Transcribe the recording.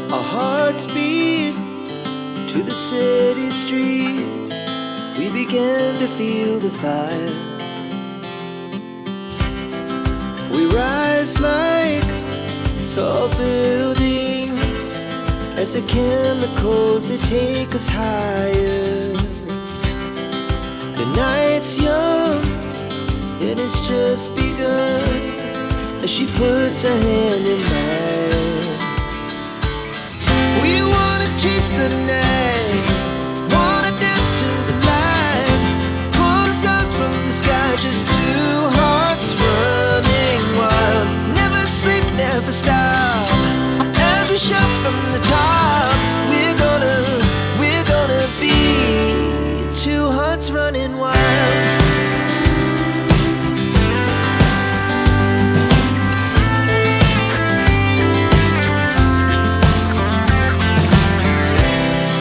Our hearts beat to the city streets. We began to feel the fire. We rise like tall buildings as the chemicals, they take us higher. The night's young, and it's just begun as she puts her hand in mine.